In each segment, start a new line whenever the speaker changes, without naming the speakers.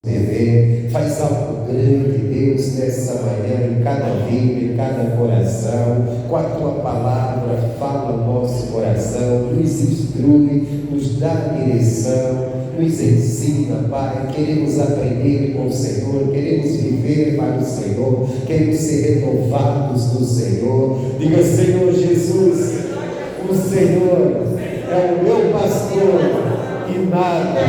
viver, faz algo grande, Deus, nessa manhã, em cada vida, em cada coração, com a tua palavra, fala o nosso coração, nos instrui, nos dá direção, nos ensina, Pai. Queremos aprender com o Senhor, queremos viver para o Senhor, queremos ser renovados do Senhor. Diga: Senhor Jesus, o Senhor é o meu pastor e nada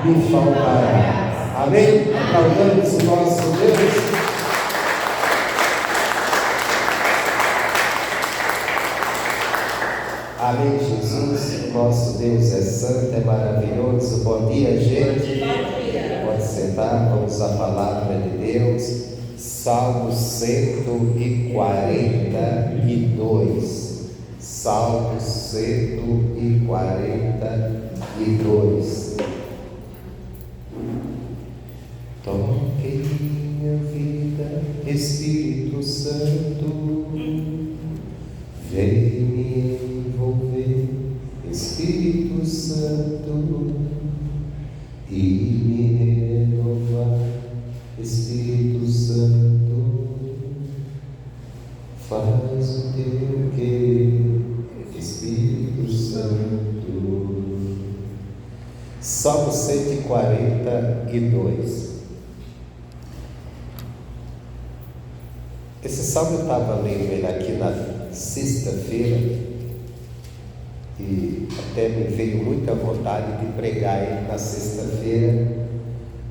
me faltará. Amém? Aplaudamos o nosso Deus. Amém, Jesus. Nosso Deus é santo, é maravilhoso. Bom dia, gente. Pode sentar, vamos à palavra de Deus. Salmo 142. Salmo 142. Toque minha vida, Espírito Santo, vem me envolver, Espírito Santo, e me renovar, Espírito Santo, faz o teu querer, Espírito Santo. Salmo 142. Esse salmo eu estava lendo ele aqui na sexta-feira e até me veio muita vontade de pregar ele na sexta-feira,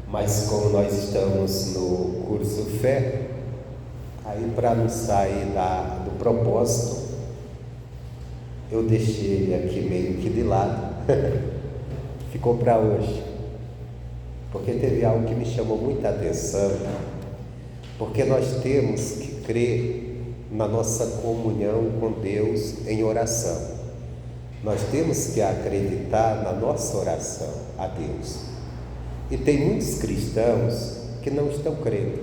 mas como nós estamos no curso Fé, aí para não sair do propósito, eu deixei ele aqui meio que de lado, ficou para hoje, porque teve algo que me chamou muita atenção, porque nós temos que crer na nossa comunhão com Deus em oração. Nós temos que acreditar na nossa oração a Deus. E tem muitos cristãos que não estão crendo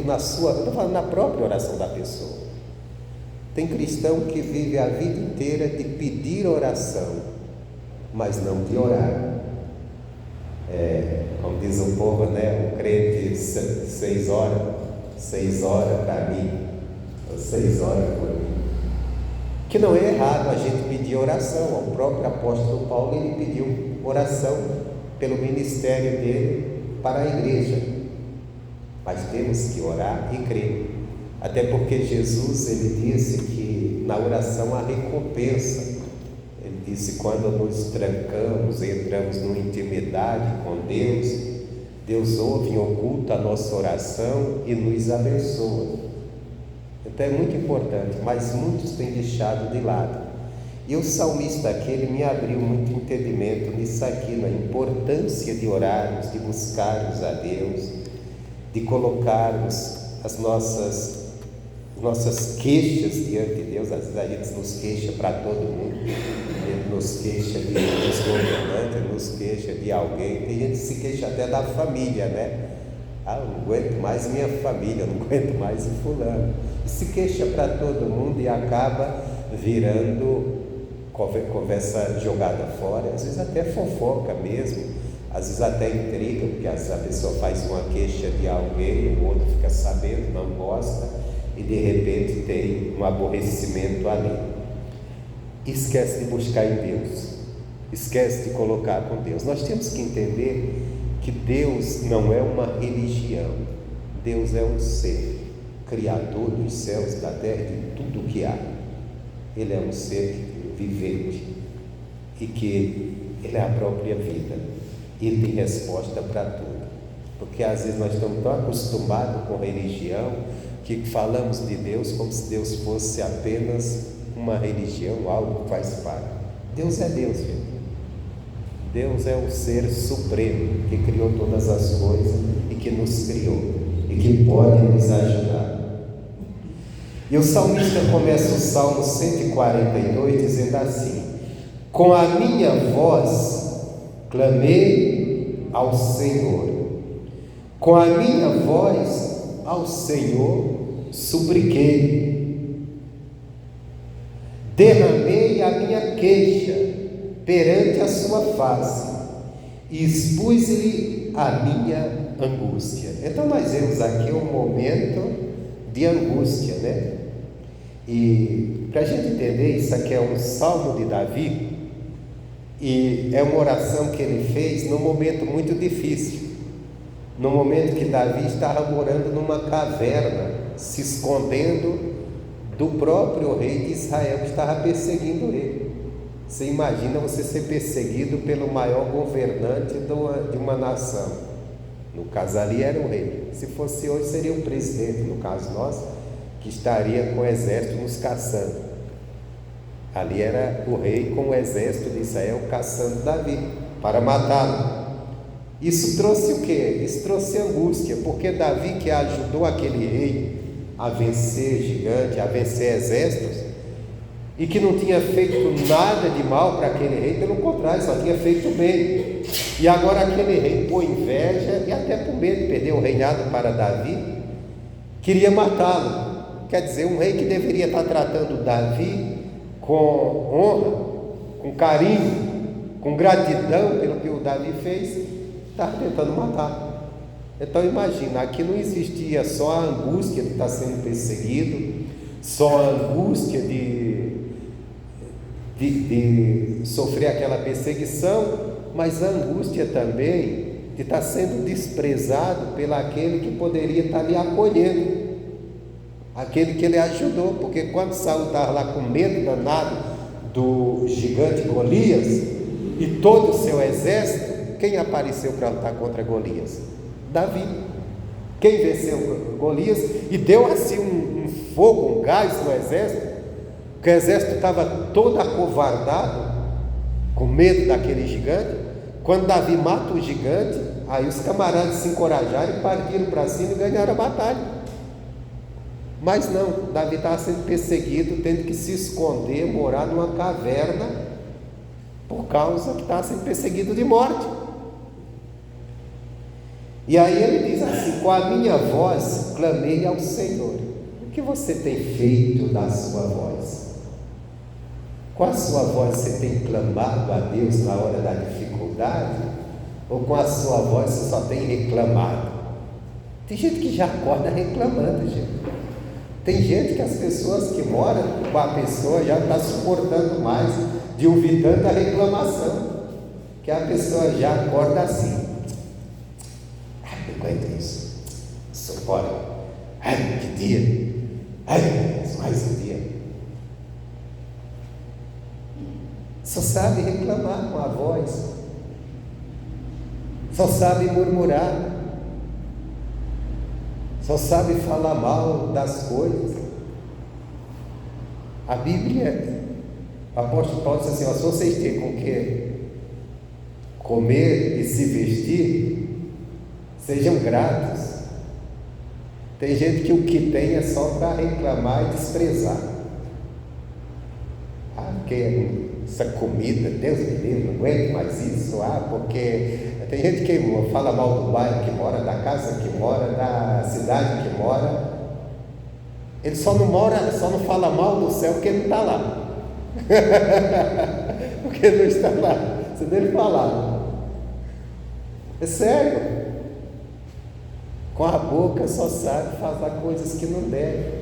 na sua, eu estou falando na própria oração da pessoa. Tem cristão que vive a vida inteira de pedir oração, mas não de orar. Como diz o povo, né? O crente 6 horas para mim, 6 horas por mim. Que não é errado a gente pedir oração. O próprio apóstolo Paulo, ele pediu oração pelo ministério dele para a igreja. Mas temos que orar e crer. Até porque Jesus, ele disse que na oração há recompensa. Ele disse: quando nos trancamos, entramos numa intimidade com Deus, Deus ouve em oculto a nossa oração e nos abençoa. Então é muito importante, mas muitos têm deixado de lado. E o salmista aqui, ele me abriu muito entendimento nisso aqui, na importância de orarmos, de buscarmos a Deus, de colocarmos as nossas queixas diante de Deus. Às vezes a gente nos queixa para todo mundo, a gente nos queixa dos governantes, nos queixa de alguém, tem gente que se queixa até da família, né? Eu não aguento mais minha família, eu não aguento mais o fulano, e se queixa para todo mundo e acaba virando conversa jogada fora, às vezes até fofoca mesmo, às vezes até intriga, porque às vezes a pessoa faz uma queixa de alguém, o outro fica sabendo, não gosta, e de repente tem um aborrecimento ali. Esquece de buscar em Deus, esquece de colocar com Deus. Nós temos que entender que Deus não é uma religião, Deus é um ser, Criador dos céus, da terra e de tudo que há. Ele é um ser vivente e que Ele é a própria vida, Ele tem resposta para tudo, porque às vezes nós estamos tão acostumados com religião que falamos de Deus como se Deus fosse apenas uma religião, algo que faz parte. Deus é Deus, gente. Deus é o ser supremo que criou todas as coisas e que nos criou e que pode nos ajudar. E o salmista começa o Salmo 142 dizendo assim: com a minha voz clamei ao Senhor, com a minha voz ao Senhor supliquei, derramei a minha queixa perante a sua face e expus-lhe a minha angústia. Então nós vemos aqui um momento de angústia, né? E para a gente entender, isso aqui é um salmo de Davi, e é uma oração que ele fez num momento muito difícil, no momento que Davi estava morando numa caverna, se escondendo do próprio rei de Israel que estava perseguindo ele. Você imagina você ser perseguido pelo maior governante de uma nação. No caso ali era o rei. Se fosse hoje seria o presidente, no caso nosso, que estaria com o exército nos caçando. Ali era o rei com o exército de Israel caçando Davi para matá-lo. Isso trouxe o quê? Isso trouxe angústia, porque Davi, que ajudou aquele rei a vencer gigante, a vencer exércitos, e que não tinha feito nada de mal para aquele rei, pelo contrário, só tinha feito bem. E agora aquele rei, por inveja e até por medo de perder o reinado para Davi, queria matá-lo. Quer dizer, um rei que deveria estar tratando Davi com honra, com carinho, com gratidão pelo que o Davi fez, estava tentando matá-lo. Então imagina, aqui não existia só a angústia de estar sendo perseguido, só a angústia de sofrer aquela perseguição, mas a angústia também de estar sendo desprezado pelo aquele que poderia estar lhe acolhendo, aquele que ele ajudou, porque quando Saul estava lá com medo danado do gigante Golias e todo o seu exército, quem apareceu para lutar contra Golias? Davi. Quem venceu Golias e deu assim um fogo, um gás no exército, porque o exército estava todo acovardado, com medo daquele gigante. Quando Davi mata o gigante, aí os camaradas se encorajaram e partiram para cima e ganharam a batalha. Mas não, Davi estava sendo perseguido, tendo que se esconder, morar numa caverna, por causa que estava sendo perseguido de morte. E aí ele diz assim: com a minha voz clamei ao Senhor. O que você tem feito da sua voz? Com a sua voz você tem clamado a Deus na hora da dificuldade? Ou com a sua voz você só tem reclamado? Tem gente que já acorda reclamando, gente. Tem gente que as pessoas que moram com a pessoa já não está suportando mais de ouvir tanta reclamação, que a pessoa já acorda assim: não aguento isso, sou fora, ai que dia, ai mais um dia. Só sabe reclamar com a voz, só sabe murmurar, só sabe falar mal das coisas. A Bíblia, o apóstolo Paulo diz assim: ó, se vocês têm com que comer e se vestir, sejam gratos. Tem gente que o que tem é só para reclamar e desprezar. Porque essa comida, Deus me livre, não aguento mais isso. Porque tem gente que fala mal do bairro que mora, da casa que mora, da cidade que mora. Ele só não fala mal do céu porque ele não está lá. Porque ele não está lá, se dele falar. É sério. Com a boca só sabe falar coisas que não deve.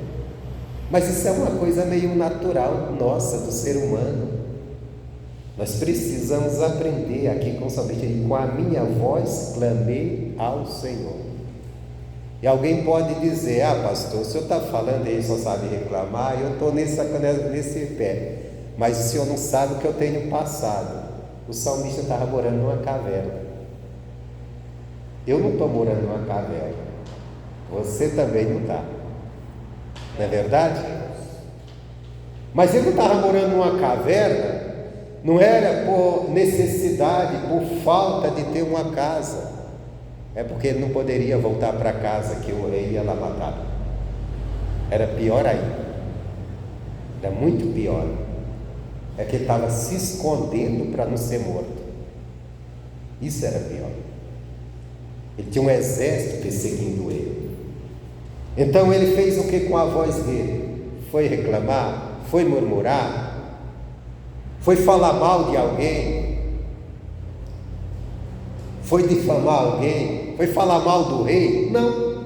Mas isso é uma coisa meio natural nossa, do ser humano. Nós precisamos aprender aqui com a minha voz clamei ao Senhor. E alguém pode dizer: ah, pastor, o senhor está falando aí, só sabe reclamar, eu estou nesse pé. Mas o senhor não sabe o que eu tenho passado. O salmista estava morando numa caverna. Eu não estou morando numa caverna. Você também não está. Não é verdade? Mas ele não estava morando numa caverna, não era por necessidade, por falta de ter uma casa. É porque ele não poderia voltar para casa, que o rei ia lá matar. Era pior ainda. Era muito pior. É que ele estava se escondendo para não ser morto. Isso era pior. Ele tinha um exército perseguindo ele. Então ele fez o que com a voz dele? Foi reclamar? Foi murmurar? Foi falar mal de alguém? Foi difamar alguém? Foi falar mal do rei? Não.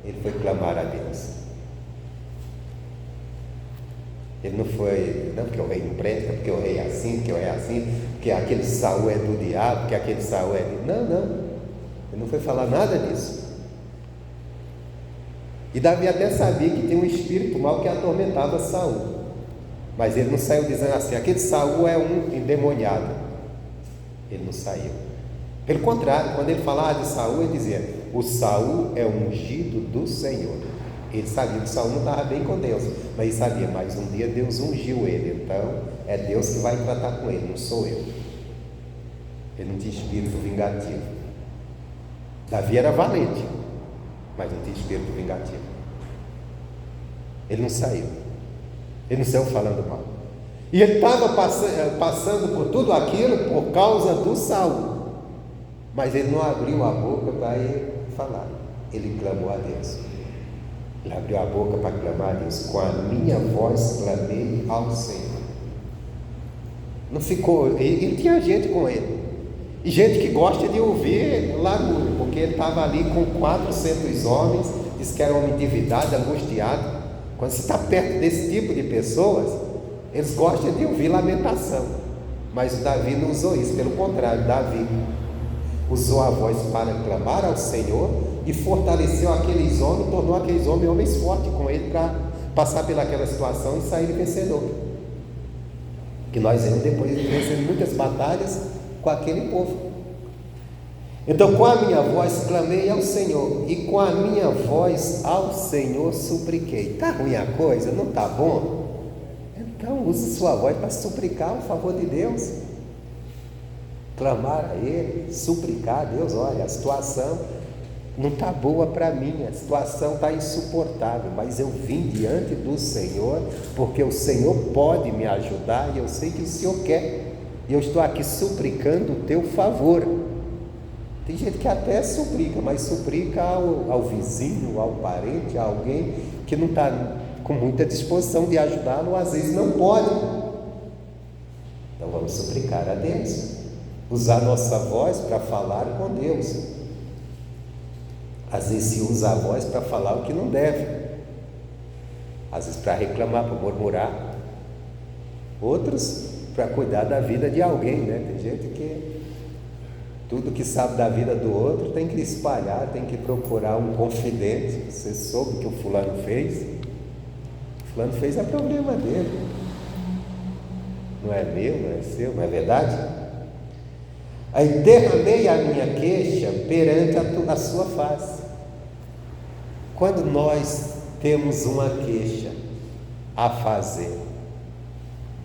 Ele foi clamar a Deus. Ele não foi, não, porque o rei não presta, porque o rei é assim, porque o rei é assim, porque aquele Saul é do diabo, porque aquele Saul é de... Não, não. Ele não foi falar nada disso. E Davi até sabia que tinha um espírito mau que atormentava Saul. Mas ele não saiu dizendo assim, aquele Saul é um endemoniado. Ele não saiu. Pelo contrário, quando ele falava de Saul, ele dizia, o Saul é o ungido do Senhor. Ele sabia que Saul não estava bem com Deus, mas ele sabia, mas um dia Deus ungiu ele, então é Deus que vai tratar com ele, não sou eu. Ele não tinha espírito vingativo. Davi era valente, mas não tinha espírito vingativo. Ele não saiu. Ele não saiu falando mal. E ele estava passando por tudo aquilo por causa do Saul. Mas ele não abriu a boca para ele falar. Ele clamou a Deus. Ele abriu a boca para clamar a Deus. Com a minha voz clamei ao Senhor. Não ficou. Ele tinha gente com ele. E gente que gosta de ouvir lamúrio, porque ele estava ali com 400 homens, disse que era homem endividado, angustiado. Quando você está perto desse tipo de pessoas, eles gostam de ouvir lamentação. Mas o Davi não usou isso, pelo contrário, Davi usou a voz para clamar ao Senhor e fortaleceu aqueles homens, tornou aqueles homens fortes com ele para passar pelaquela situação e sair vencedor. Que nós vemos depois de vencer muitas batalhas com aquele povo. Então, com a minha voz clamei ao Senhor, e com a minha voz ao Senhor supliquei. Está ruim a coisa? Não está bom? Então use sua voz para suplicar o favor de Deus, clamar a Ele, suplicar a Deus. Olha, a situação não está boa para mim, a situação está insuportável, mas eu vim diante do Senhor, porque o Senhor pode me ajudar, e eu sei que o Senhor quer, e eu estou aqui suplicando o teu favor. Tem gente que até suplica, mas suplica ao vizinho, ao parente, a alguém que não está com muita disposição de ajudá-lo, ou às vezes não pode. Então vamos suplicar a Deus, usar nossa voz para falar com Deus. Às vezes se usa a voz para falar o que não deve, às vezes para reclamar, para murmurar, outros para cuidar da vida de alguém, né? Tem gente que tudo que sabe da vida do outro tem que espalhar, tem que procurar um confidente. Você soube o que o fulano fez? O fulano fez é problema dele, não é meu, não é seu, não é verdade? Aí derramei a minha queixa perante a sua face. Quando nós temos uma queixa a fazer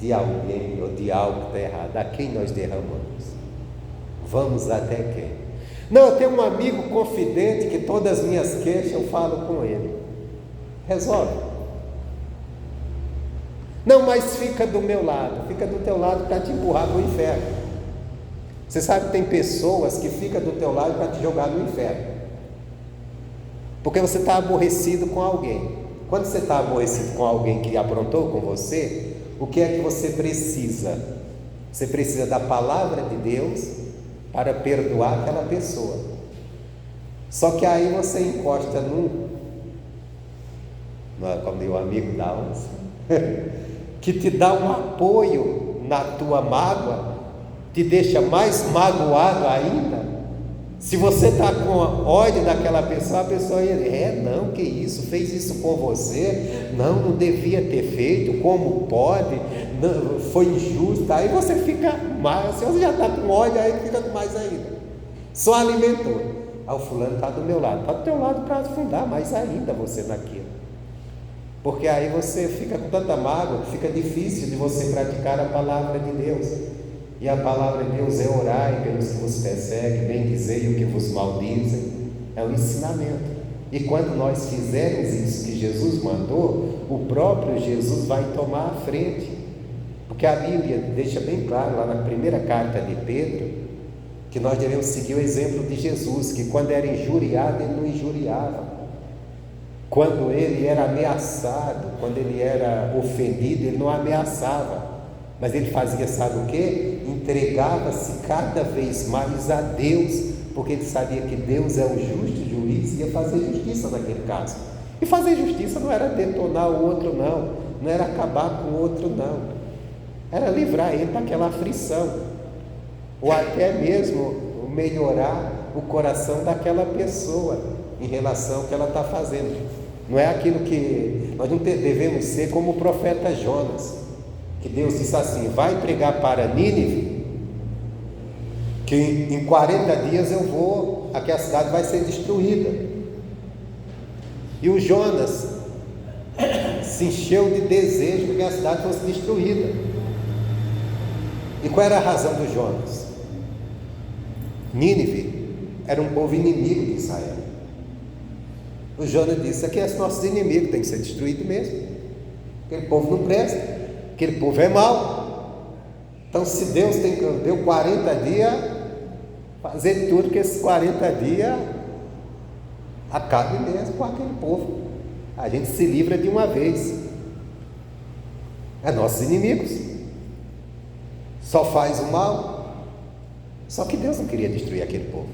de alguém ou de algo que está errado, a quem nós derramamos? Vamos até quem? Não, eu tenho um amigo confidente que todas as minhas queixas eu falo com ele. Resolve. Não, mas fica do meu lado. Fica do teu lado para te empurrar para o inferno. Você sabe que tem pessoas que ficam do teu lado para te jogar no inferno, porque você está aborrecido com alguém. Quando você está aborrecido com alguém que aprontou com você, o que é que você precisa? Você precisa da palavra de Deus para perdoar aquela pessoa. Só que aí você encosta como o amigo dá que te dá um apoio na tua mágoa, te deixa mais magoado ainda. Se você está com ódio daquela pessoa, a pessoa não, que isso, fez isso com você, não devia ter feito, como pode, não, foi injusto. Aí você fica mais, se você já está com ódio, aí fica com mais ainda, só alimentou. O fulano está do meu lado, está do teu lado para afundar mais ainda você naquilo, porque aí você fica com tanta mágoa que fica difícil de você praticar a palavra de Deus. E a palavra de Deus é: orai pelos que vos perseguem, bendizei o que vos maldizem. É o ensinamento. E quando nós fizermos isso que Jesus mandou, o próprio Jesus vai tomar a frente, porque a Bíblia deixa bem claro lá na primeira carta de Pedro que nós devemos seguir o exemplo de Jesus, que quando era injuriado, ele não injuriava, quando ele era ameaçado, quando ele era ofendido, ele não ameaçava, Mas ele fazia, sabe o quê? Entregava-se cada vez mais a Deus, porque ele sabia que Deus é o justo juiz e ia fazer justiça naquele caso. E fazer justiça não era detonar o outro, não era acabar com o outro, não, era livrar ele daquela aflição, ou até mesmo melhorar o coração daquela pessoa em relação ao que ela está fazendo. Não é aquilo que nós não devemos ser como o profeta Jonas, que Deus disse assim: vai pregar para Nínive, que em 40 dias eu vou, aqui a cidade vai ser destruída. E o Jonas se encheu de desejo que a cidade fosse destruída. E qual era a razão do Jonas? Nínive era um povo inimigo de Israel. O Jonas disse: aqui é nossos inimigos, tem que ser destruído mesmo. Aquele povo não presta, aquele povo é mau. Então, se Deus deu 40 dias, fazer tudo que esses 40 dias acabe mesmo com aquele povo. A gente se livra de uma vez. É nossos inimigos, só faz o mal. Só que Deus não queria destruir aquele povo.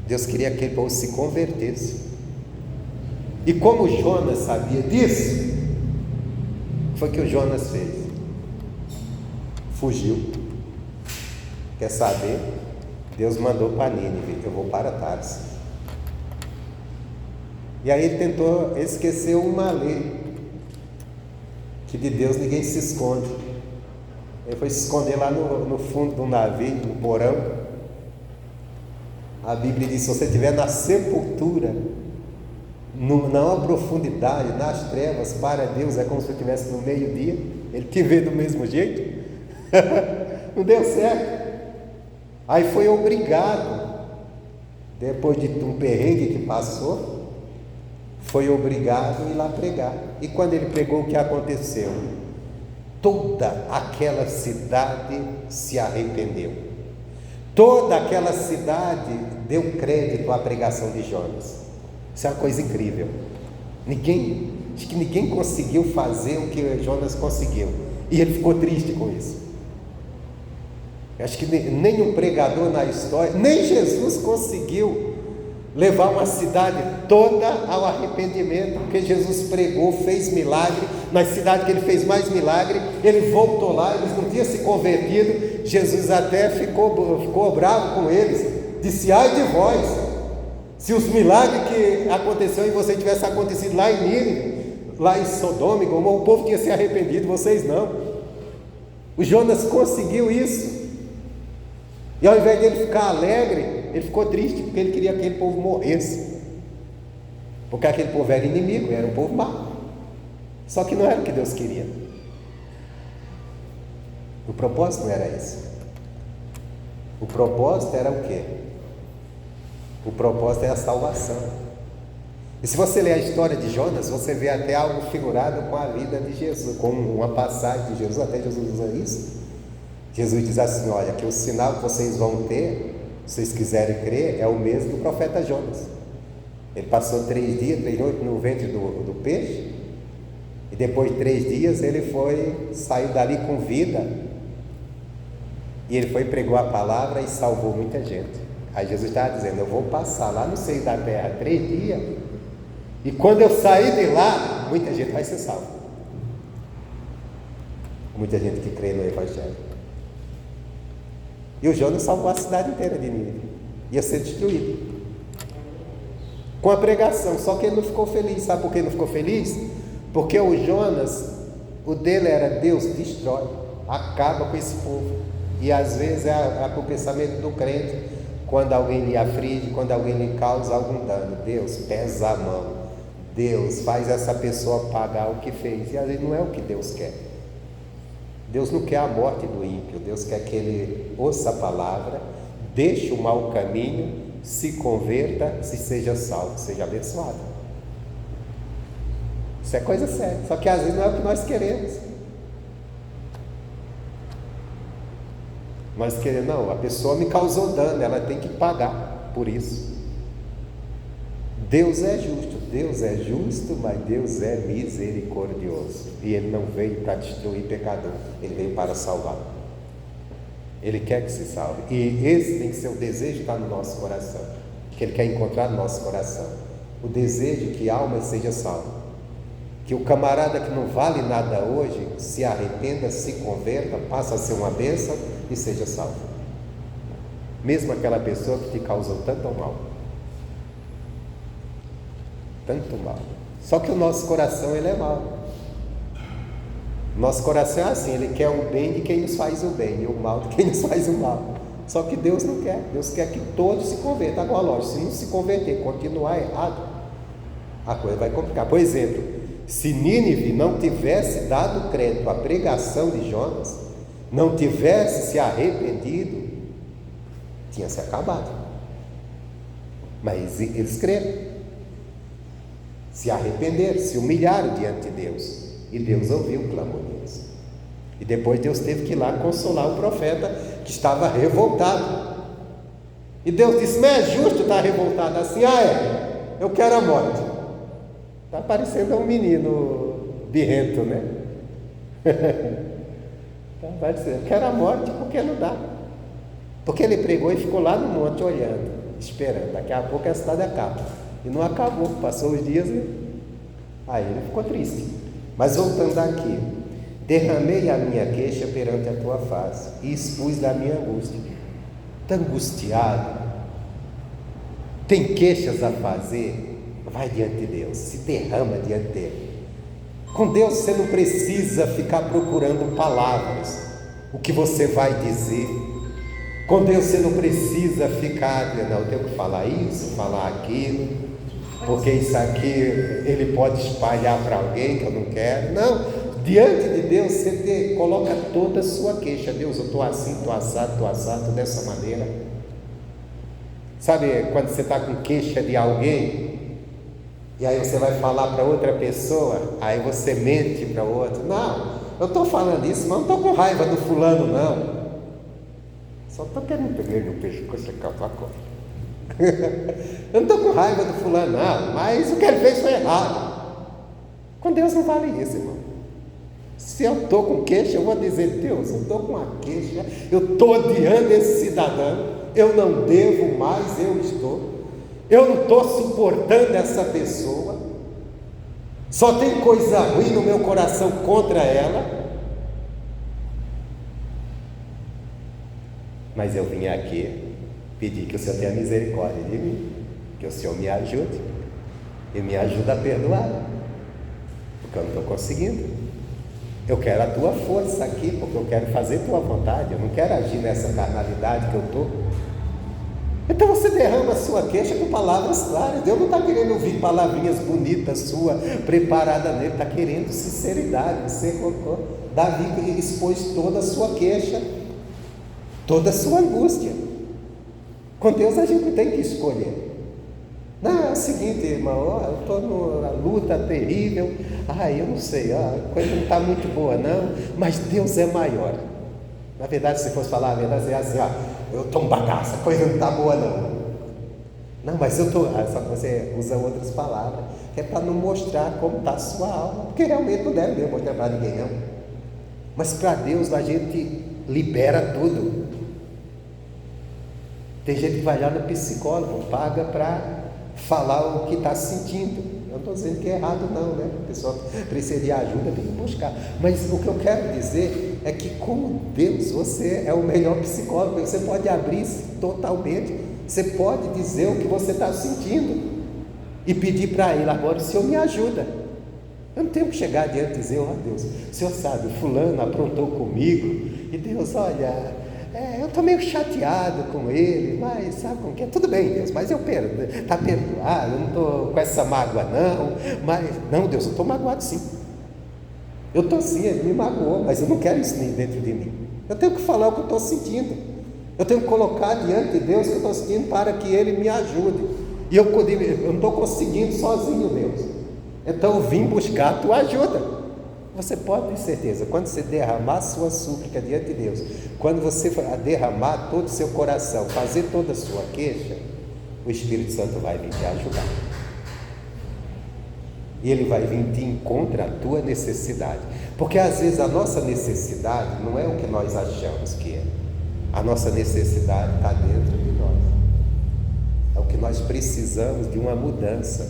Deus queria que aquele povo se convertesse. E como Jonas sabia disso, foi que o Jonas fez: fugiu. Quer saber? Deus mandou para Nínive: eu vou para Tarsis. E aí ele tentou esquecer uma lei, que de Deus ninguém se esconde. Ele foi se esconder lá no fundo do navio, no porão. A Bíblia diz: se você estiver na sepultura, na profundidade, nas trevas, para Deus é como se você estivesse no meio-dia. Ele te vê do mesmo jeito. Não deu certo. Aí foi obrigado, depois de um perrengue que passou, foi obrigado a ir lá pregar. E quando ele pregou, o que aconteceu? Toda aquela cidade se arrependeu. Toda aquela cidade deu crédito à pregação de Jonas. Isso é uma coisa incrível. Acho que ninguém conseguiu fazer o que Jonas conseguiu. E ele ficou triste com isso. Acho que nenhum pregador na história, nem Jesus conseguiu levar uma cidade toda ao arrependimento, porque Jesus pregou, fez milagre. Na cidade que ele fez mais milagre, ele voltou lá, eles não tinham se convertido. Jesus até ficou bravo com eles, disse: ai de vós, se os milagres que aconteceram em você tivessem acontecido lá em Nínive, lá em Sodoma e Gomorra, o povo tinha se arrependido, vocês não. O Jonas conseguiu isso, e ao invés de ele ficar alegre, ele ficou triste, porque ele queria que aquele povo morresse, porque aquele povo era inimigo, era um povo mau. Só que não era o que Deus queria. O propósito não era esse. O propósito era o quê? O propósito é a salvação. E se você ler a história de Jonas, você vê até algo figurado com a vida de Jesus, com uma passagem de Jesus, até Jesus usa isso. Jesus diz assim: olha, que o sinal que vocês vão ter, se vocês quiserem crer, é o mesmo do profeta Jonas. Ele passou 3 dias, 3 noites no ventre do peixe, e depois de 3 dias ele saiu dali com vida, e ele foi e pregou a palavra e salvou muita gente. Aí Jesus estava dizendo: eu vou passar lá no seio da terra 3 dias, e quando eu sair de lá, muita gente vai ser salva. Muita gente que crê no Evangelho. E o Jonas salvou a cidade inteira de Nínive. Ia ser destruído com a pregação. Só que ele não ficou feliz. Sabe por que ele não ficou feliz? Porque o Jonas, o dele era: Deus destrói, acaba com esse povo. E às vezes é o pensamento do crente, quando alguém lhe aflige, quando alguém lhe causa algum dano: Deus pesa a mão, Deus faz essa pessoa pagar o que fez. E às vezes não é o que Deus quer. Deus não quer a morte do ímpio. Deus quer que ele ouça a palavra, deixe o mau caminho, se converta, se seja salvo, seja abençoado. Isso é coisa séria. Só que às vezes não é o que nós queremos. Nós queremos: não, a pessoa me causou dano, ela tem que pagar por isso. Deus é justo, mas Deus é misericordioso. E Ele não veio para destruir pecador, Ele veio para salvar. Ele quer que se salve. E esse tem que ser o desejo que está no nosso coração, que Ele quer encontrar no nosso coração. O desejo que a alma seja salva. Que o camarada que não vale nada hoje se arrependa, se converta, passe a ser uma bênção e seja salvo. Mesmo aquela pessoa que te causou tanto mal. Tanto mal. Só que o nosso coração, ele é mau. Nosso coração é assim, ele quer o bem de quem nos faz o bem e o mal de quem nos faz o mal. Só que Deus não quer. Deus quer que todos se convertam. Agora, lógico, se não se converter, continuar errado, a coisa vai complicar. Por exemplo, se Nínive não tivesse dado crédito à pregação de Jonas, não tivesse se arrependido, tinha se acabado. Mas eles creram, se arrependeram, se humilharam diante de Deus, e Deus ouviu o clamor deles. E depois Deus teve que ir lá consolar o profeta que estava revoltado. E Deus disse: não é justo estar revoltado assim? Eu quero a morte. Está parecendo um menino birrento, né? Está parecendo, eu quero a morte porque não dá. Porque ele pregou e ficou lá no monte olhando, esperando. Daqui a pouco a cidade acaba. E não acabou, passou os dias e aí ele ficou triste. Mas voltando aqui, derramei a minha queixa perante a tua face e expus da minha angústia. Está angustiado, tem queixas a fazer, vai diante de Deus, se derrama diante dele. Com Deus você não precisa ficar procurando palavras, o que você vai dizer. Com Deus você não precisa ficar, não, eu tenho que falar isso, falar aquilo, porque isso aqui ele pode espalhar para alguém que eu não quero. Não, diante de Deus você coloca toda a sua queixa. Deus, eu estou assim, estou assado dessa maneira. Sabe quando você está com queixa de alguém, e aí você vai falar para outra pessoa, aí você mente para o outro: não, eu estou falando isso, mas não estou com raiva do fulano, não. Só estou querendo pegar no pescoço e acabar com ele. Eu não estou com raiva do fulano, não, mas o que ele fez foi errado. Com Deus não vale isso, irmão. Se eu estou com queixa, eu vou dizer: Deus, eu estou com uma queixa, eu estou odiando esse cidadão, eu não devo mais, eu não estou suportando essa pessoa, só tem coisa ruim no meu coração contra ela. Mas eu vim aqui pedir que o Senhor tenha misericórdia de mim, que o Senhor me ajude, e me ajude a perdoar, porque eu não estou conseguindo. Eu quero a tua força aqui, porque eu quero fazer tua vontade, eu não quero agir nessa carnalidade que eu estou. Então você derrama a sua queixa com palavras claras. Deus não está querendo ouvir palavrinhas bonitas sua, preparada nele, está querendo sinceridade. Você colocou, Davi expôs toda a sua queixa, toda a sua angústia. Com Deus a gente tem que escolher. Não, é o seguinte, irmão, eu estou numa luta terrível, eu não sei, a coisa não está muito boa não, mas Deus é maior. Na verdade, se fosse falar a verdade, você ia assim: eu estou um bagaço, a coisa não está boa não. Não, mas eu estou, só que você usa outras palavras, que é para não mostrar como está a sua alma, porque realmente não deve mesmo mostrar para ninguém não. Mas para Deus a gente libera tudo. Tem gente que vai lá no psicólogo, paga para falar o que está sentindo. Eu não estou dizendo que é errado não, né? A pessoa precisa de ajuda, tem que buscar. Mas o que eu quero dizer é que com Deus você é o melhor psicólogo. Você pode abrir-se totalmente. Você pode dizer o que você está sentindo e pedir para Ele: agora o Senhor me ajuda. Eu não tenho que chegar adiante e dizer: Deus, o Senhor sabe, fulano aprontou comigo, e Deus, olha, eu estou meio chateado com ele, mas sabe como que é? Tudo bem, Deus, mas eu está perdoado, eu não estou com essa mágoa não, mas, não, Deus, eu estou magoado sim. Eu estou sim, ele me magoou, mas eu não quero isso nem dentro de mim. Eu tenho que falar o que eu estou sentindo. Eu tenho que colocar diante de Deus o que eu estou sentindo para que Ele me ajude. E eu não estou conseguindo sozinho, Deus. Então eu vim buscar a tua ajuda. Você pode ter certeza, quando você derramar sua súplica diante de Deus, quando você derramar todo o seu coração, fazer toda a sua queixa, o Espírito Santo vai vir te ajudar. E Ele vai vir de encontro à tua necessidade. Porque às vezes a nossa necessidade não é o que nós achamos que é. A nossa necessidade está dentro de nós. É o que nós precisamos de uma mudança.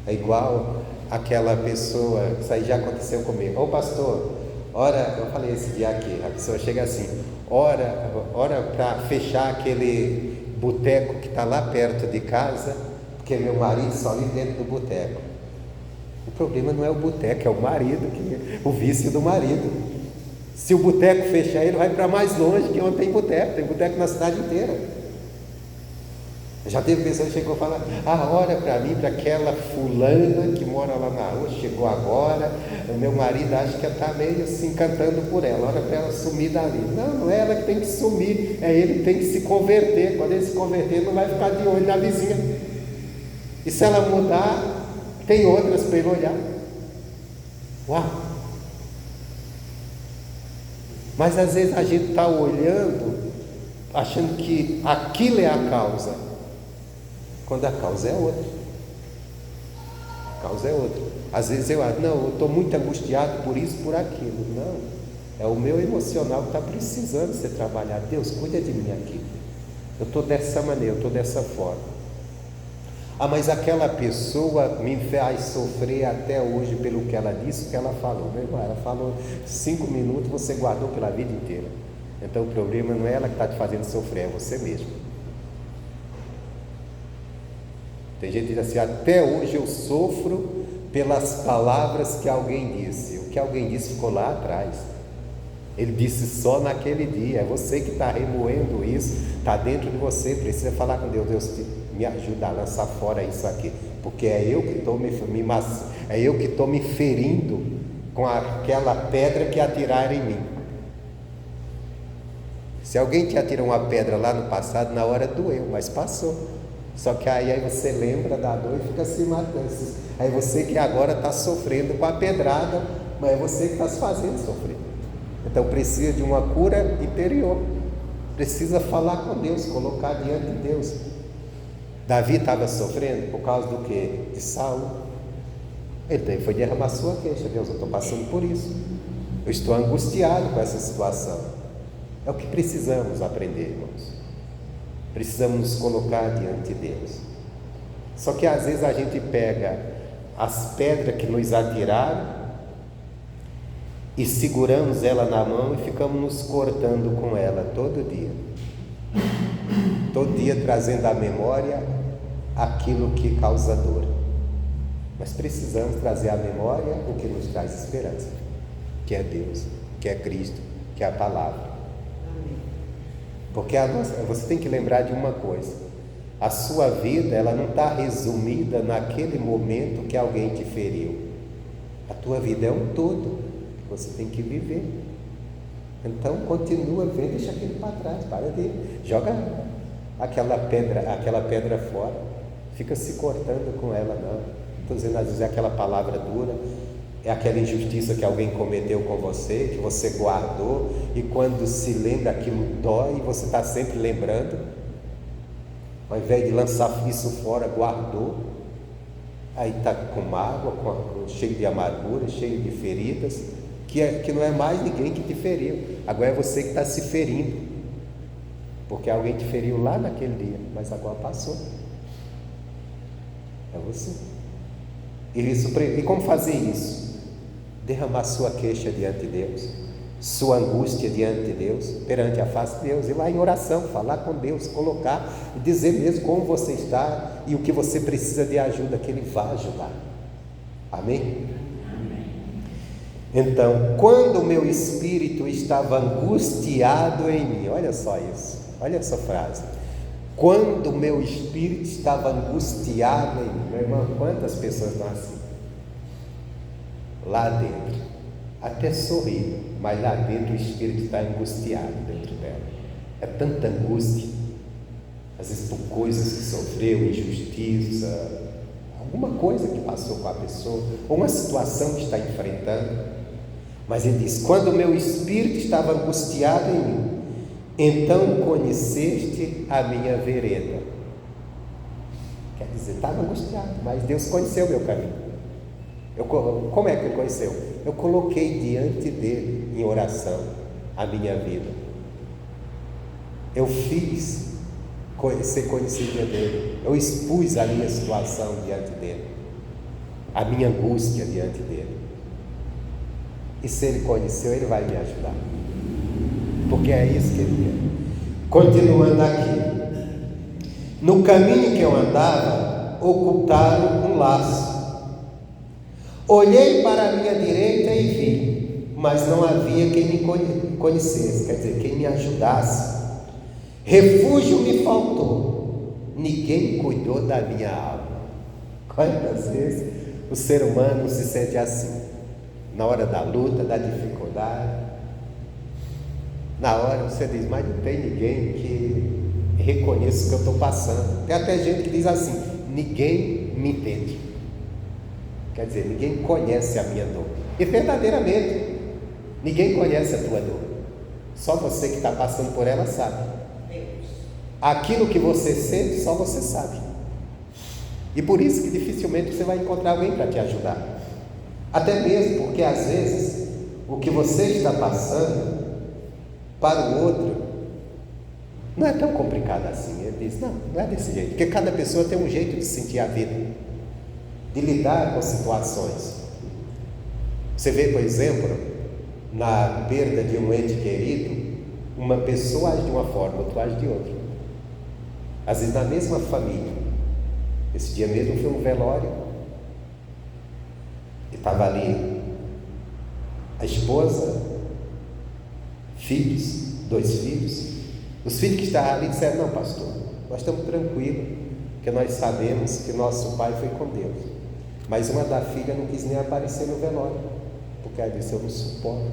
É igual aquela pessoa, isso aí já aconteceu comigo. Ô pastor, ora, eu falei esse dia aqui, a pessoa chega assim, ora para fechar aquele boteco que está lá perto de casa, porque meu marido só vive dentro do boteco. O problema não é o boteco, é o marido, o vício do marido. Se o boteco fechar, ele vai para mais longe, que onde tem boteco na cidade inteira. Já teve pessoa que chegou a falar, ora para mim, para aquela fulana que mora lá na rua, chegou agora, o meu marido acha que está meio se encantando por ela, ora para ela sumir dali. Não é ela que tem que sumir, é ele que tem que se converter. Quando ele se converter, não vai ficar de olho na vizinha. E se ela mudar, tem outras para ele olhar. Uau! Mas às vezes a gente está olhando, achando que aquilo é a causa, quando a causa é outra. A causa é outra. Às vezes eu estou muito angustiado por isso, por aquilo. Não, é o meu emocional que está precisando ser trabalhado. Deus, cuida de mim aqui. Eu estou dessa maneira, eu estou dessa forma. Mas aquela pessoa me faz sofrer até hoje pelo que ela disse, o que ela falou. Meu irmão, ela falou 5 minutos, você guardou pela vida inteira. Então o problema não é ela que está te fazendo sofrer, é você mesmo. Tem gente que diz assim, até hoje eu sofro pelas palavras que alguém disse. O que alguém disse ficou lá atrás. Ele disse só naquele dia. É você que está remoendo isso, está dentro de você. Precisa falar com Deus. Deus, me ajuda a lançar fora isso aqui, porque é eu que estou me ferindo com aquela pedra que atiraram em mim. Se alguém te atirou uma pedra lá no passado, na hora doeu, mas passou. Só que aí você lembra da dor e fica se matando. Aí você que agora está sofrendo com a pedrada, mas é você que está se fazendo sofrer. Então precisa de uma cura interior. Precisa falar com Deus, colocar diante de Deus. Davi estava sofrendo por causa do quê? De Saul. Ele foi derramar sua queixa. Deus, eu estou passando por isso. Eu estou angustiado com essa situação. É o que precisamos aprender, irmãos. Precisamos nos colocar diante de Deus. Só que às vezes a gente pega as pedras que nos atiraram e seguramos ela na mão e ficamos nos cortando com ela todo dia. Todo dia trazendo à memória aquilo que causa dor. Mas precisamos trazer à memória o que nos traz esperança, que é Deus, que é Cristo, que é a palavra. Porque você tem que lembrar de uma coisa: a sua vida, ela não está resumida naquele momento que alguém te feriu. A tua vida é um todo que você tem que viver. Então continua vendo, deixa aquilo para trás, para de joga aquela pedra fora, fica se cortando com ela, não. Estou dizendo, às vezes é aquela palavra dura, é aquela injustiça que alguém cometeu com você, que você guardou, e quando se lembra aquilo dói, e você está sempre lembrando. Ao invés de lançar isso fora, guardou, aí está com mágoa, cheio de amargura, cheio de feridas, que não é mais ninguém que te feriu, agora é você que está se ferindo, porque alguém te feriu lá naquele dia, mas agora passou. É você. E como fazer isso? Derramar sua queixa diante de Deus, sua angústia diante de Deus, perante a face de Deus, ir lá em oração, falar com Deus, colocar e dizer mesmo como você está e o que você precisa de ajuda, que Ele vai ajudar. Amém? Então, quando o meu espírito estava angustiado em mim, olha só isso, olha essa frase, quando o meu espírito estava angustiado em mim. Meu irmão, quantas pessoas estão assim? Lá dentro, até sorri, mas lá dentro o espírito está angustiado dentro dela. É tanta angústia, às vezes por coisas que sofreu, injustiça, alguma coisa que passou com a pessoa, ou uma situação que está enfrentando. Mas ele diz, quando o meu espírito estava angustiado em mim, então conheceste a minha vereda. Quer dizer, estava angustiado, mas Deus conheceu o meu caminho. Como é que Ele conheceu? Eu coloquei diante dele, em oração, a minha vida. Eu fiz ser conhecido dele. Eu expus a minha situação diante dele, a minha angústia diante dele. E se ele conheceu, ele vai me ajudar, porque é isso que ele quer. Continuando aqui, no caminho que eu andava, ocultaram um laço. Olhei para a minha direita e vi, mas não havia quem me conhecesse, quer dizer, quem me ajudasse. Refúgio me faltou, ninguém cuidou da minha alma. Quantas vezes o ser humano se sente assim, na hora da luta, da dificuldade, na hora você diz, mas não tem ninguém que reconheça o que eu estou passando. Tem até gente que diz assim, ninguém me entende, quer dizer, ninguém conhece a minha dor. E verdadeiramente, ninguém conhece a tua dor, só você que está passando por ela sabe. Aquilo que você sente, só você sabe. E por isso que dificilmente você vai encontrar alguém para te ajudar. Até mesmo porque às vezes o que você está passando para o outro não é tão complicado assim. Ele diz, não é desse jeito. Porque cada pessoa tem um jeito de sentir a vida, de lidar com situações. Você vê, por exemplo, na perda de um ente querido, uma pessoa age de uma forma, outra age de outra. Às vezes na mesma família. Esse dia mesmo foi um velório, e estava ali a esposa, filhos, 2 filhos. Os filhos que estavam ali disseram, não pastor, nós estamos tranquilos, porque nós sabemos que nosso pai foi com Deus. Mas uma da filha não quis nem aparecer no velório, porque ela disse, eu não suporto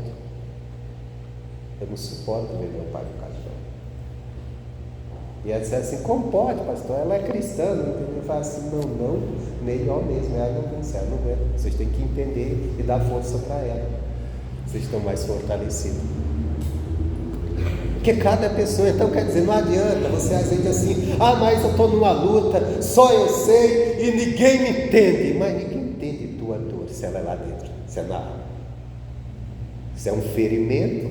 ver meu pai no caixão. E ela disse assim, como pode, pastor? Ela é cristã, não entendeu? Eu falo assim, não, melhor mesmo, ela não vence, ela não aguenta. Vocês têm que entender e dar força para ela. Vocês estão mais fortalecidos. Porque cada pessoa, então quer dizer, não adianta você às vezes assim, mas eu estou numa luta, só eu sei e ninguém me entende. Mas ninguém entende tua dor, se ela é lá dentro, se é na alma. Se é um ferimento,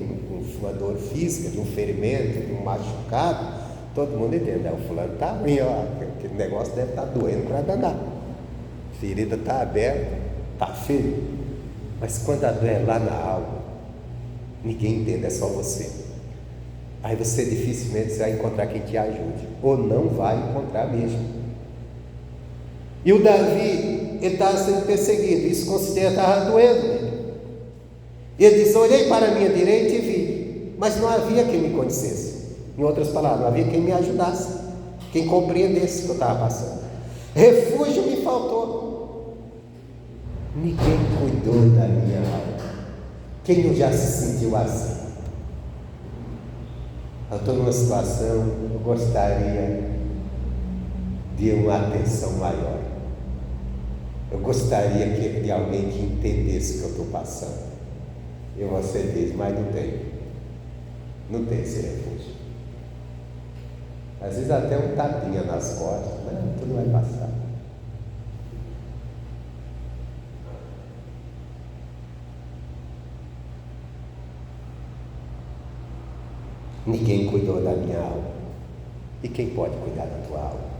uma dor física, de um ferimento, de um machucado, todo mundo entende, o fulano está ruim, aquele negócio deve estar doendo para danar, a ferida está aberta, está feio. Mas quando a dor é lá na alma, ninguém entende, é só você. Aí você dificilmente vai encontrar quem te ajude, ou não vai encontrar mesmo. E o Davi, ele estava sendo perseguido, isso considera estava doendo nele. Ele diz, olhei para a minha direita e vi, mas não havia quem me conhecesse. Em outras palavras, não havia quem me ajudasse, quem compreendesse o que eu estava passando. Refúgio me faltou, ninguém cuidou da minha alma. Quem não já se sentiu assim? Eu estou numa situação, eu gostaria de uma atenção maior. Eu gostaria de alguém que entendesse o que eu estou passando. E você diz, mas não tem esse refúgio. Às vezes até um tapinha nas costas, mas tudo vai passar. Ninguém cuidou da minha alma. E quem pode cuidar da tua alma?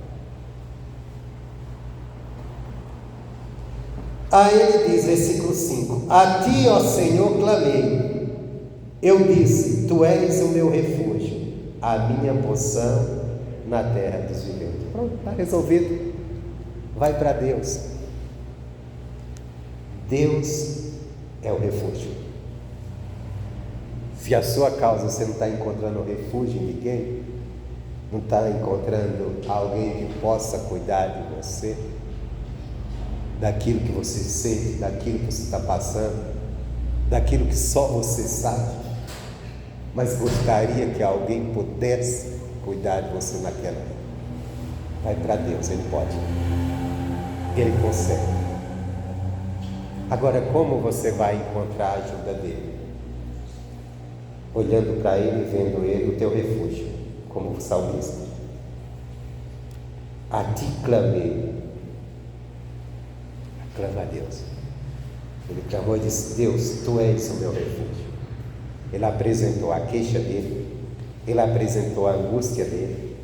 Aí ele diz, versículo 5: a ti, ó Senhor, clamei. Eu disse, tu és o meu refúgio, a minha porção na terra dos viventes. Pronto, está resolvido. Vai para Deus. Deus é o refúgio. Se a sua causa você não está encontrando refúgio em ninguém, não está encontrando alguém que possa cuidar de você, daquilo que você sente, daquilo que você está passando, daquilo que só você sabe, mas gostaria que alguém pudesse cuidar de você naquela vida. Vai para Deus, Ele pode, Ele consegue. Agora, como você vai encontrar a ajuda dEle? Olhando para Ele e vendo Ele o teu refúgio, como o salmista. A ti clamei. Clama a Deus. Ele clamou e disse: Deus, tu és o meu refúgio. Ele apresentou a queixa dele, ele apresentou a angústia dele,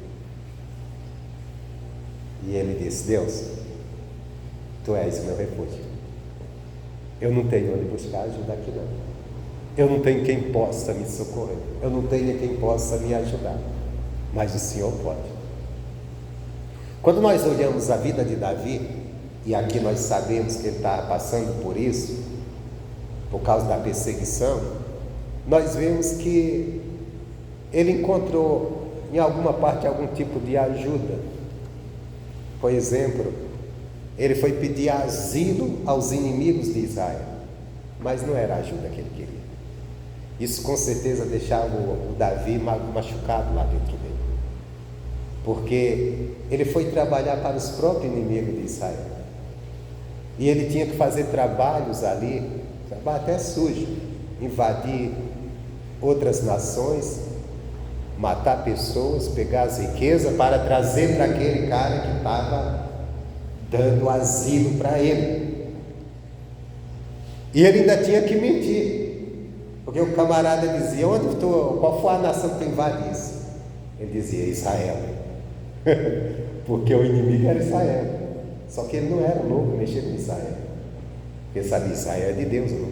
e ele disse: Deus, tu és o meu refúgio. Eu não tenho onde buscar ajuda aqui não. Eu não tenho quem possa me socorrer. Eu não tenho quem possa me ajudar. Mas o Senhor pode. Quando nós olhamos a vida de Davi, e aqui nós sabemos que ele está passando por isso, por causa da perseguição, nós vemos que ele encontrou em alguma parte algum tipo de ajuda. Por exemplo, ele foi pedir asilo aos inimigos de Israel, mas não era a ajuda que ele queria. Isso com certeza deixava o Davi machucado lá dentro dele, porque ele foi trabalhar para os próprios inimigos de Israel, e ele tinha que fazer trabalhos ali, trabalho até sujo, invadir outras nações, matar pessoas, pegar as riquezas para trazer para aquele cara que estava dando asilo para ele. E ele ainda tinha que mentir, porque o camarada dizia: qual foi a nação que tu invadisse? Ele dizia: Israel. Porque o inimigo era Israel. Só que ele não era louco mexer com Israel, porque ele sabia: Israel é de Deus, eu não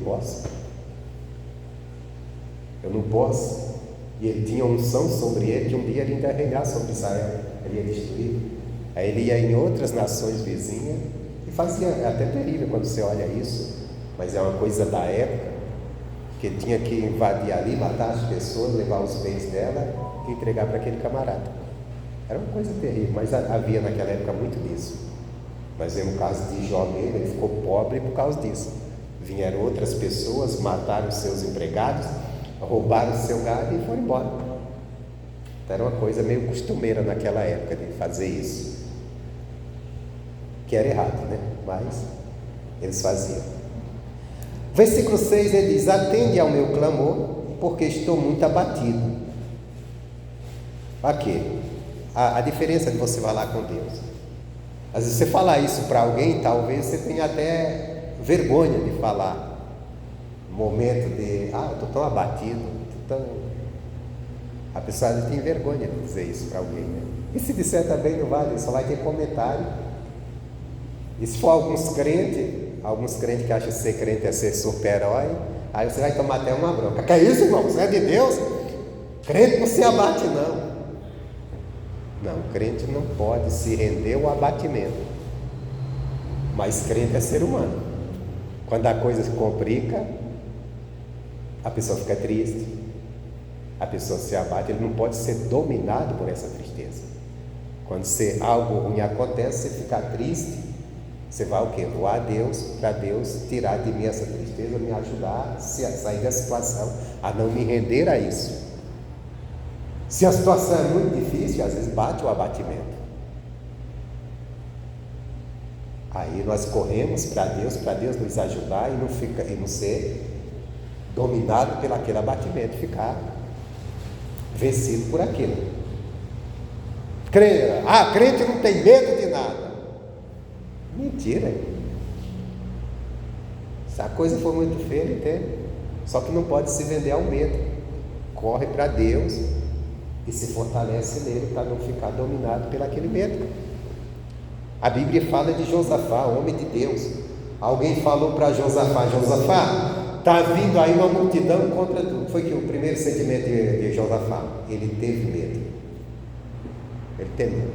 posso. E ele tinha unção sobre ele, que um dia ele ainda ia reinar sobre Israel, ele ia destruir. Aí ele ia em outras nações vizinhas e fazia, é até terrível quando você olha isso, mas é uma coisa da época, que ele tinha que invadir ali, matar as pessoas, levar os bens dela e entregar para aquele camarada. Era uma coisa terrível, mas havia naquela época muito disso. Nós vemos o caso de Jó mesmo, ele ficou pobre por causa disso. Vieram outras pessoas, mataram os seus empregados, roubaram o seu gado e foram embora. Então, era uma coisa meio costumeira naquela época de fazer isso, que era errado, né? Mas eles faziam. Versículo 6, ele diz: atende ao meu clamor, porque estou muito abatido. Aqui, a diferença de você falar com Deus. Às vezes você falar isso para alguém, talvez você tenha até vergonha de falar. Momento de: eu estou tão abatido, a pessoa tem vergonha de dizer isso para alguém, né? E se disser também não vale, só vai ter comentário. E se for alguns crentes que acham que ser crente é ser super-herói, aí você vai tomar até uma bronca. Que é isso, irmão? Você é de Deus? Crente não se abate não. Não, crente não pode se render ao abatimento, mas crente é ser humano. Quando a coisa se complica, a pessoa fica triste, a pessoa se abate. Ele não pode ser dominado por essa tristeza. Quando algo ruim acontece, você fica triste, você vai o quê? Voar a Deus, para Deus tirar de mim essa tristeza, me ajudar a sair da situação, a não me render a isso. Se a situação é muito difícil, às vezes bate o abatimento. Aí nós corremos para Deus nos ajudar e não ser dominado pelo aquele abatimento, ficar vencido por aquilo. Crente não tem medo de nada. Mentira. Se a coisa for muito feia, ele tem. Só que não pode se vender ao medo. Corre para Deus e se fortalece nele para não ficar dominado pelo aquele medo. A Bíblia fala de Josafá, homem de Deus. Alguém falou para Josafá: Josafá, está vindo aí uma multidão contra tu. Foi que o primeiro sentimento de Josafá, ele teve medo. Ele temeu.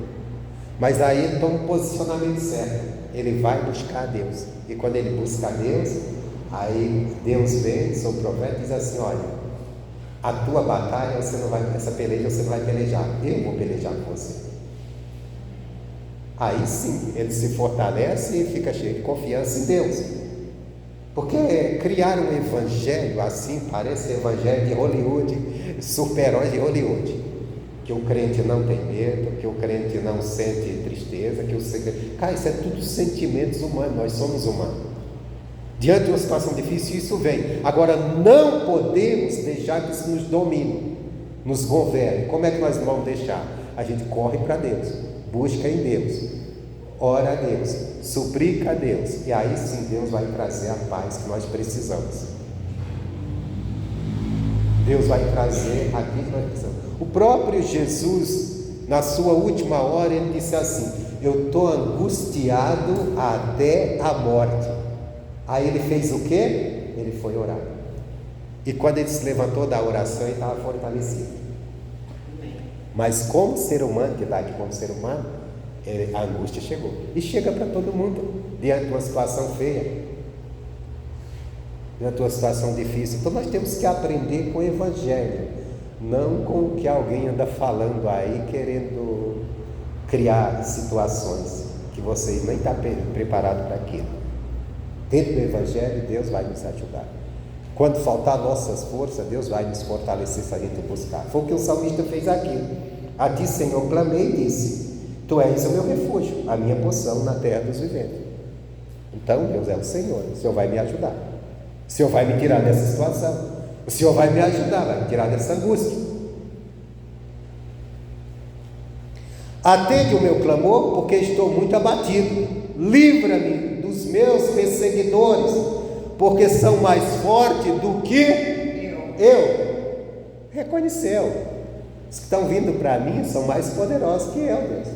Mas aí ele toma um posicionamento certo. Ele vai buscar a Deus. E quando ele busca a Deus, aí Deus vem, seu profeta, e diz assim: olha, a tua batalha, essa peleja você não vai pelejar, eu vou pelejar com você. Aí sim, ele se fortalece e fica cheio de confiança em Deus. Porque criar um evangelho assim, parece evangelho de Hollywood, super-herói de Hollywood, que o crente não tem medo, que o crente não sente tristeza, cara, isso é tudo sentimentos humanos, nós somos humanos. Diante de uma situação difícil, isso vem. Agora, não podemos deixar que isso nos domine, nos governe. Como é que nós vamos deixar? A gente corre para Deus. busca em Deus, ora a Deus, suplica a Deus, e aí sim Deus vai trazer a paz que nós precisamos. Deus vai trazer aquilo que nós precisamos. O próprio Jesus, na sua última hora, ele disse assim: eu estou angustiado até a morte. Aí ele fez o quê? Ele foi orar. E quando ele se levantou da oração, ele estava fortalecido. Mas como ser humano, que está aqui como ser humano, a angústia chegou. E chega para todo mundo, diante de uma situação feia, diante de uma situação difícil. Então nós temos que aprender com o Evangelho, não com o que alguém anda falando aí, querendo criar situações que você nem está preparado para aquilo. Dentro do Evangelho, Deus vai nos ajudar. Quando faltar nossas forças, Deus vai nos fortalecer se a gente buscar. Foi o que o salmista fez aqui. A ti, Senhor, clamei e disse: tu és o meu refúgio, a minha porção na terra dos viventes. Então Deus é o Senhor vai me ajudar. O Senhor vai me tirar dessa situação. O Senhor vai me ajudar, vai me tirar dessa angústia. Atende o meu clamor, porque estou muito abatido. Livra-me dos meus perseguidores, porque são mais fortes do que eu. Reconheceu. Os que estão vindo para mim são mais poderosos que eu, Deus.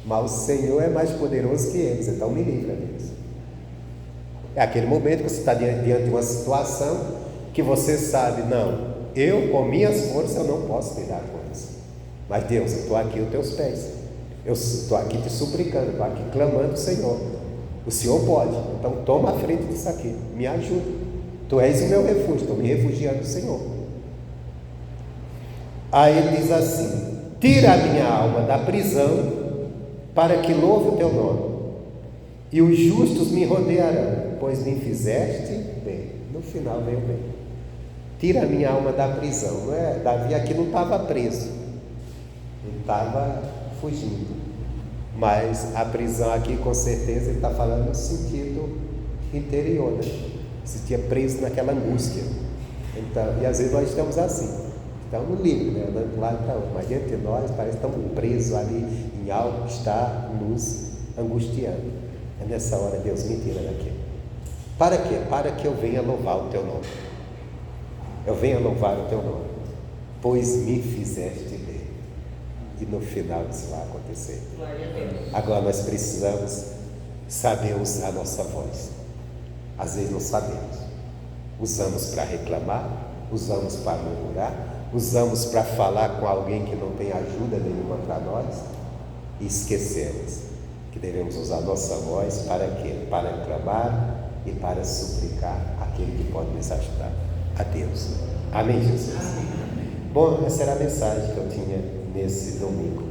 Mas o Senhor é mais poderoso que eles, então me livra, Deus. É aquele momento que você está diante de uma situação que você sabe, não, eu com minhas forças eu não posso lidar com isso. Mas Deus, eu estou aqui aos teus pés. Eu estou aqui te suplicando, estou aqui clamando ao Senhor. O Senhor pode, então toma a frente disso aqui, me ajuda. Tu és o meu refúgio, estou me refugiando do Senhor. Aí ele diz assim: tira a minha alma da prisão, para que louve o teu nome, e os justos me rodearão, pois me fizeste bem. No final veio bem. Tira a minha alma da prisão, não é? Davi aqui não estava preso, ele estava fugindo, mas a prisão aqui com certeza ele está falando no sentido interior, né? Se tinha preso naquela angústia. Então, e às vezes nós estamos assim, estamos livres, né? Andando de um lado para outro, mas dentro de nós parece que estamos presos ali em algo que está nos angustiando. É nessa hora: Deus, me tira daqui. Para quê? Para que eu venha louvar o teu nome. Eu venha louvar o teu nome, pois me fizeste bem. E no final isso vai acontecer. Agora nós precisamos saber usar a nossa voz. Às vezes não sabemos. Usamos para reclamar, usamos para murmurar, usamos para falar com alguém que não tem ajuda nenhuma para nós, e esquecemos que devemos usar a nossa voz para quê? Para clamar e para suplicar aquele que pode nos ajudar, a Deus. Amém, Jesus? Amém. Bom, essa era a mensagem que eu tinha nesse domingo.